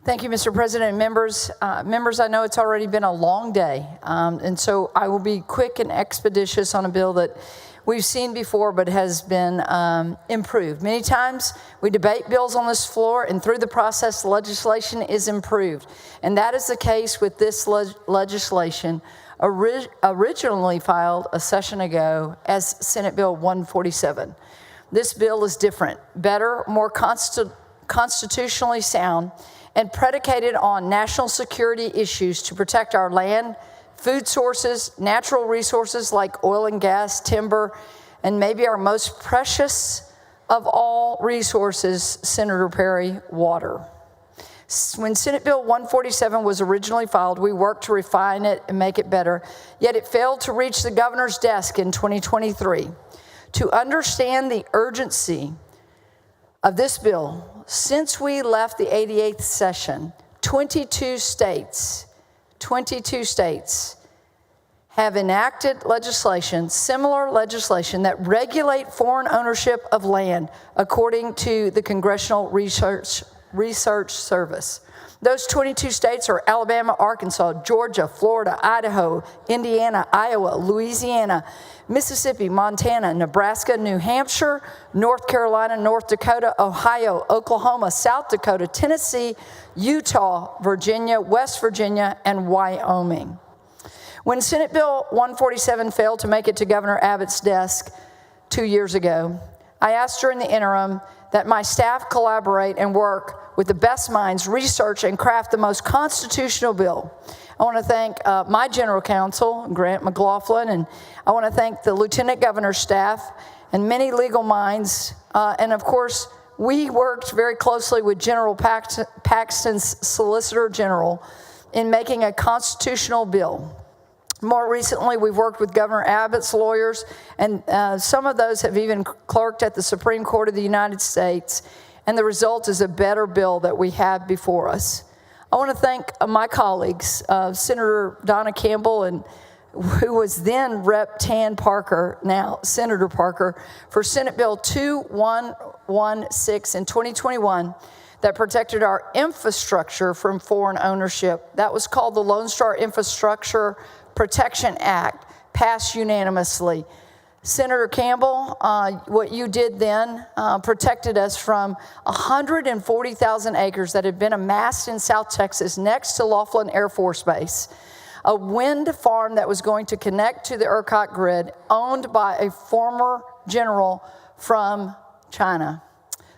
Thank you, Mr. President and members. Members, I know it's already been a long day, and so I will be quick and expeditious on a bill that we've seen before but has been improved. Many times we debate bills on this floor, and through the process, legislation is improved. And that is the case with this legislation, originally filed a session ago as Senate Bill 147. This bill is different, better, more constitutionally sound, and predicated on national security issues to protect our land, food sources, natural resources like oil and gas, timber, and maybe our most precious of all resources, Senator Perry, water. When Senate Bill 147 was originally filed, we worked to refine it and make it better, yet it failed to reach the governor's desk in 2023. To understand the urgency of this bill, since we left the 88th session, 22 states have enacted legislation, similar legislation, that regulate foreign ownership of land, according to the Congressional Research Service. Those 22 states are Alabama, Arkansas, Georgia, Florida, Idaho, Indiana, Iowa, Louisiana, Mississippi, Montana, Nebraska, New Hampshire, North Carolina, North Dakota, Ohio, Oklahoma, South Dakota, Tennessee, Utah, Virginia, West Virginia, and Wyoming. When Senate Bill 147 failed to make it to Governor Abbott's desk 2 years ago, I asked during the interim that my staff collaborate and work with the best minds, research, and craft the most constitutional bill. I want to thank my general counsel, Grant McLaughlin, and I want to thank the Lieutenant Governor's staff and many legal minds. And of course, we worked very closely with General Paxton's Solicitor General in making a constitutional bill. More recently, we've worked with Governor Abbott's lawyers, and some of those have even clerked at the Supreme Court of the United States, and the result is a better bill that we have before us. I want to thank my colleagues, Senator Donna Campbell, and who was then Rep. Tan Parker, now Senator Parker, for Senate Bill 2116 in 2021 that protected our infrastructure from foreign ownership. That was called the Lone Star Infrastructure Protection Act, passed unanimously. Senator Campbell, what you did then protected us from 140,000 acres that had been amassed in South Texas next to Laughlin Air Force Base, a wind farm that was going to connect to the ERCOT grid, owned by a former general from China.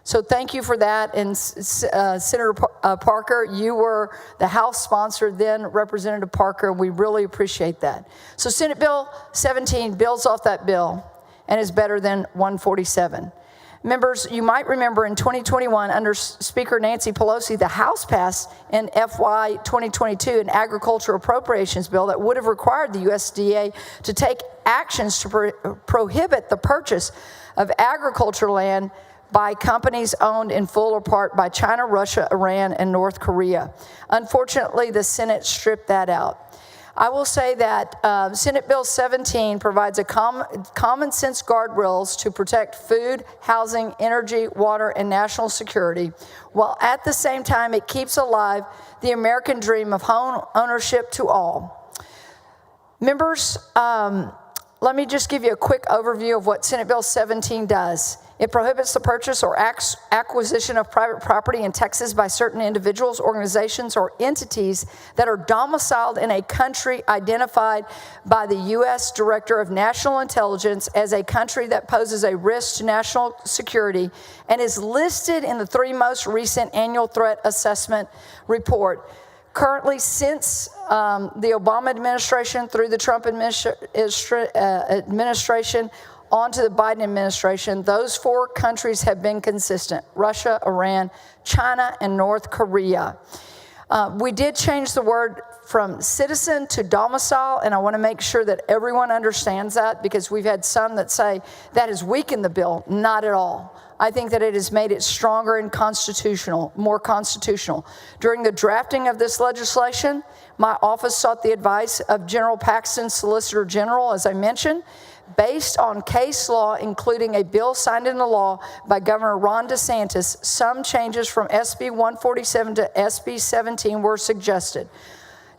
So thank you for that. And Senator Parker, you were the House sponsor then, Representative Parker, and we really appreciate that. So Senate Bill 17 builds off that bill and is better than 147. Members, you might remember in 2021, under Speaker Nancy Pelosi, the House passed in FY 2022 an agriculture appropriations bill that would have required the USDA to take actions to prohibit the purchase of agriculture land by companies owned in full or part by China, Russia, Iran, and North Korea. Unfortunately, the Senate stripped that out. I will say that Senate Bill 17 provides a common sense guardrails to protect food, housing, energy, water, and national security, while at the same time it keeps alive the American dream of home ownership to all. Members, let me just give you a quick overview of what Senate Bill 17 does. It prohibits the purchase or acquisition of private property in Texas by certain individuals, organizations, or entities that are domiciled in a country identified by the U.S. Director of National Intelligence as a country that poses a risk to national security and is listed in the 3 most recent annual threat assessment report. Currently, since the Obama administration through the Trump administration, on to the Biden administration, those 4 countries have been consistent: Russia, Iran, China, and North Korea. We did change the word from citizen to domicile, and I want to make sure that everyone understands that, because we've had some that say that has weakened the bill. Not at all. I think that it has made it stronger and constitutional, more constitutional. During the drafting of this legislation, My office sought the advice of General Paxton, Solicitor General, as I mentioned, based on case law, including a bill signed into law by Governor Ron DeSantis. Some changes from SB147 to SB17 were suggested.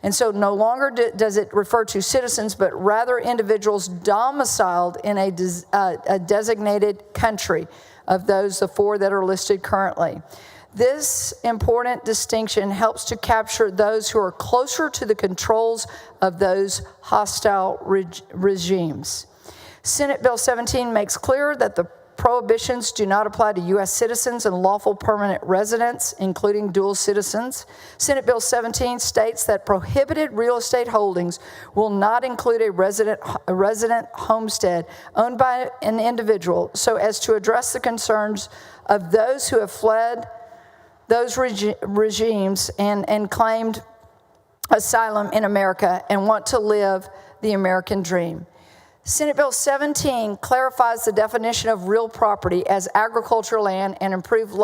And so no longer does it refer to citizens, but rather individuals domiciled in a designated country of those, the 4 that are listed currently. This important distinction helps to capture those who are closer to the controls of those hostile regimes. Senate Bill 17 makes clear that the prohibitions do not apply to U.S. citizens and lawful permanent residents, including dual citizens. Senate Bill 17 states that prohibited real estate holdings will not include a resident homestead owned by an individual, so as to address the concerns of those who have fled those regimes and claimed asylum in America and want to live the American dream. Senate Bill 17 clarifies the definition of real property as agricultural land and improvement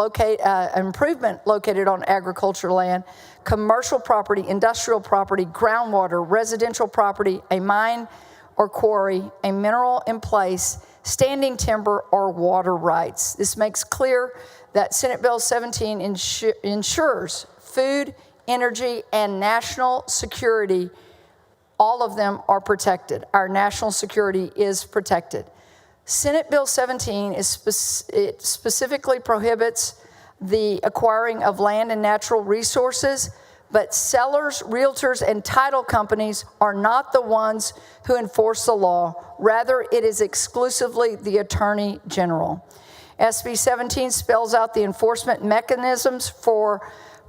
located on agricultural land, commercial property, industrial property, groundwater, residential property, a mine or quarry, a mineral in place, standing timber, or water rights. This makes clear that Senate Bill 17 ensures food, energy, and national security. All of them are protected. Our national security is protected. Senate Bill 17 it specifically prohibits the acquiring of land and natural resources, but sellers, realtors, and title companies are not the ones who enforce the law. Rather, it is exclusively the Attorney General. SB 17 spells out the enforcement mechanisms for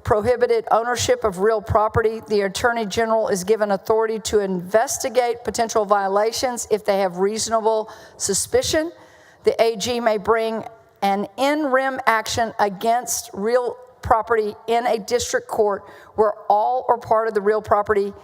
prohibited ownership of real property. The Attorney General is given authority to investigate potential violations if they have reasonable suspicion. The AG may bring an in rem action against real property in a district court where all or part of the real property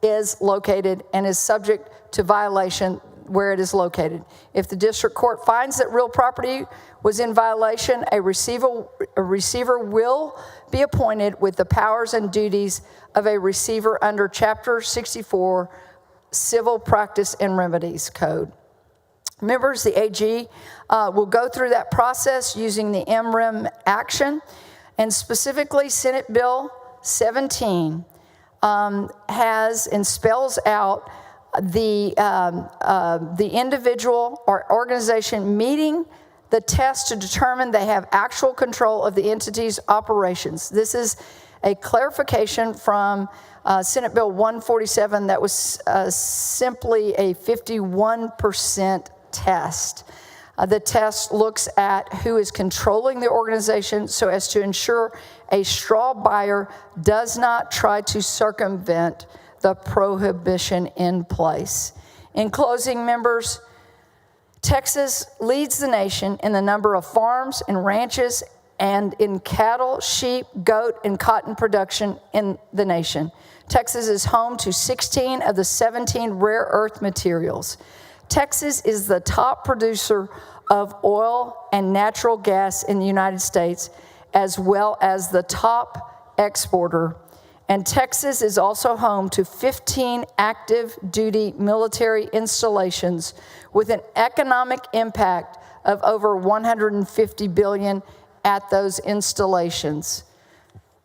is located and is subject to violation where it is located. If the district court finds that real property was in violation, a receiver will be appointed with the powers and duties of a receiver under Chapter 64 Civil Practice and Remedies Code. Members, the AG will go through that process using the MREM action, and specifically Senate Bill 17 has and spells out the individual or organization meeting the test to determine they have actual control of the entity's operations. This is a clarification from Senate Bill 147 that was simply a 51% test. The test looks at who is controlling the organization so as to ensure a straw buyer does not try to circumvent the prohibition in place. In closing, members, Texas leads the nation in the number of farms and ranches and in cattle, sheep, goat, and cotton production in the nation. Texas is home to 16 of the 17 rare earth materials. Texas is the top producer of oil and natural gas in the United States, as well as the top exporter. And Texas is also home to 15 active duty military installations with an economic impact of over $150 billion at those installations.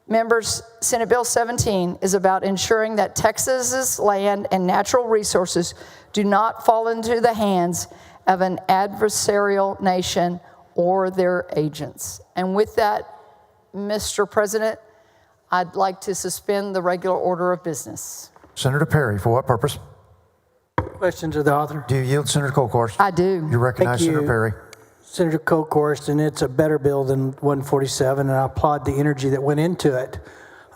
Members, Senate Bill 17 is about ensuring that Texas's land and natural resources do not fall into the hands of an adversarial nation or their agents. And with that, Mr. President, I'd like to suspend the regular order of business. Senator Perry, for what purpose? Question to the author. Do you yield, Senator Colkhorst? I do. You recognize Thank you. Senator Perry. Senator Colkhorst, and it's a better bill than 147, and I applaud the energy that went into it.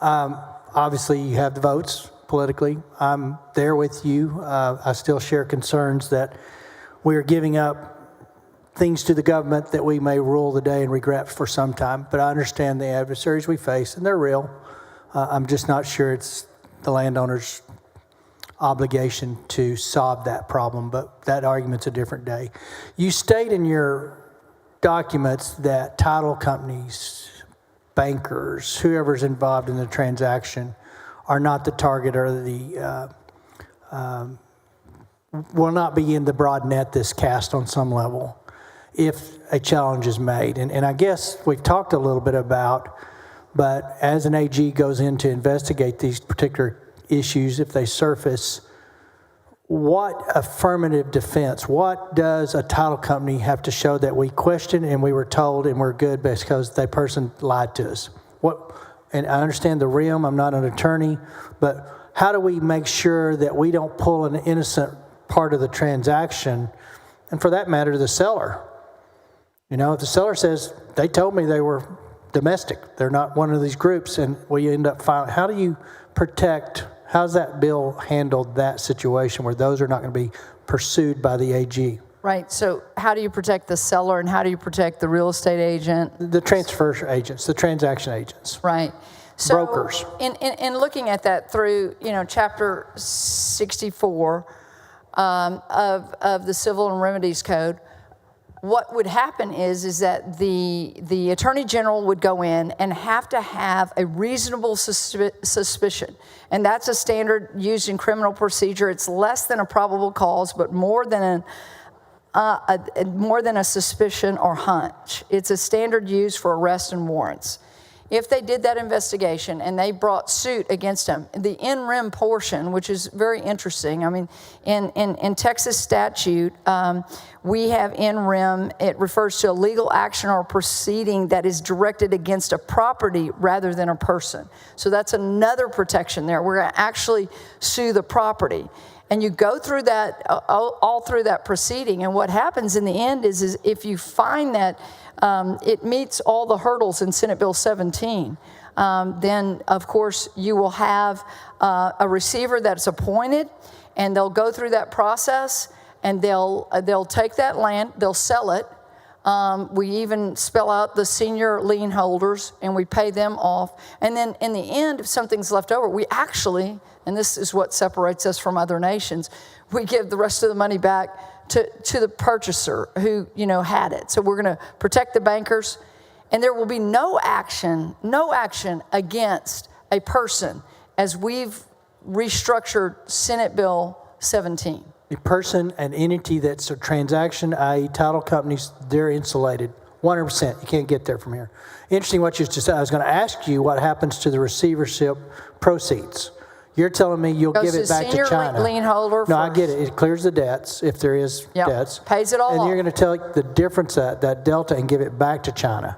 Obviously, you have the votes politically. I'm there with you. I still share concerns that we are giving up things to the government that we may rule the day and regret for some time, but I understand the adversaries we face, and they're real. I'm just not sure it's the landowner's obligation to solve that problem, but that argument's a different day. You state in your documents that title companies, bankers, whoever's involved in the transaction are not the target or will not be in the broad net that's cast on some level if a challenge is made. And I guess we've talked a little bit about, but as an AG goes in to investigate these particular issues, if they surface, what affirmative defense, what does a title company have to show that we questioned and we were told and we're good because that person lied to us? And I understand the realm, I'm not an attorney, but how do we make sure that we don't pull an innocent part of the transaction, and for that matter, the seller? You know, if the seller says, they told me they were domestic, they're not one of these groups, and we end up filing, how do you protect, how's that bill handled that situation where those are not going to be pursued by the AG? Right. So how do you protect the seller and how do you protect the real estate agent? The transfer agents, the transaction agents. Right. So brokers. In looking at that through, Chapter 64 of the Civil and Remedies Code, what would happen is that the Attorney General would go in and have to have a reasonable suspicion. And that's a standard used in criminal procedure. It's less than a probable cause, but more than a suspicion or hunch. It's a standard used for arrest and warrants. If they did that investigation and they brought suit against them, the in rem portion, which is very interesting. I mean, in Texas statute, we have in rem. It refers to a legal action or proceeding that is directed against a property rather than a person. So that's another protection there. We're going to actually sue the property. And you go through that, all through that proceeding, and what happens in the end is if you find that it meets all the hurdles in Senate Bill 17, then of course you will have a receiver that's appointed, and they'll go through that process, and they'll take that land, they'll sell it. We even spell out the senior lien holders, and we pay them off. And then in the end, if something's left over, we actually, and this is what separates us from other nations, we give the rest of the money back to the purchaser who, had it. So we're going to protect the bankers, and there will be no action against a person as we've restructured Senate Bill 17. A person, an entity that's a transaction, i.e. title companies, they're insulated. 100%. You can't get there from here. Interesting what you just said. I was going to ask you what happens to the receivership proceeds. You're telling me you'll give it back to China. Senior lien holder. No, I get it. It clears the debts if there is debts. Pays it all and off. You're going to take the difference, that delta, and give it back to China.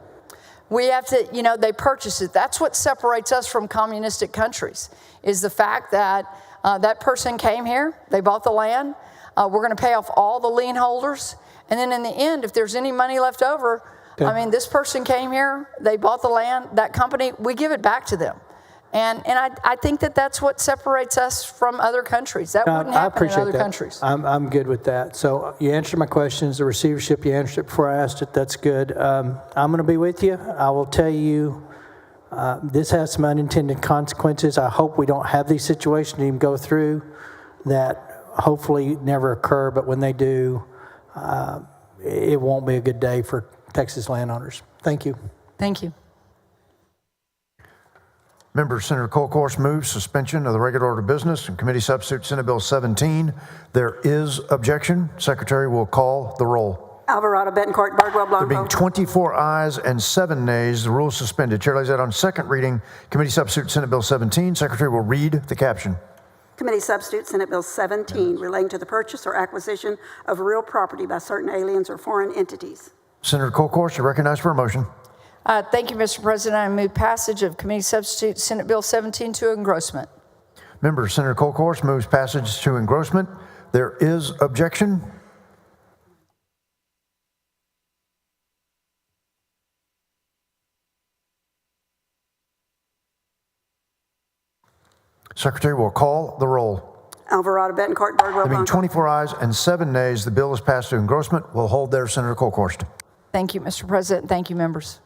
We have to, they purchase it. That's what separates us from communistic countries, is the fact that that person came here, they bought the land, we're going to pay off all the lien holders, and then in the end, if there's any money left over, this person came here, they bought the land, that company, we give it back to them. And I think that's what separates us from other countries. That wouldn't happen in other countries. I'm good with that. So you answered my questions. The receivership, you answered it before I asked it. That's good. I'm going to be with you. I will tell you, this has some unintended consequences. I hope we don't have these situations even go through that hopefully never occur. But when they do, it won't be a good day for Texas landowners. Thank you. Thank you. Member Senator Colcourse moves suspension of the regular order of business and committee substitute Senate Bill 17. There is objection. Secretary will call the roll. Alvarado, Betancourt, Bardwell, Blanco. There being 24 ayes and 7 nays, the rule is suspended. Chair lays that on second reading. Committee substitute Senate Bill 17. Secretary will read the caption. Committee substitute Senate Bill 17 relating to the purchase or acquisition of real property by certain aliens or foreign entities. Senator Colcourse, you're recognized for a motion. Thank you, Mr. President. I move passage of Committee Substitute Senate Bill 17 to engrossment. Member Senator Colcourse moves passage to engrossment. There is objection. Secretary will call the roll. Alvarado, Betancourt, Bardwell, There being Blanco. 24 ayes and 7 nays, the bill is passed to engrossment. Will hold there, Senator Colcourse. Thank you, Mr. President. Thank you, members.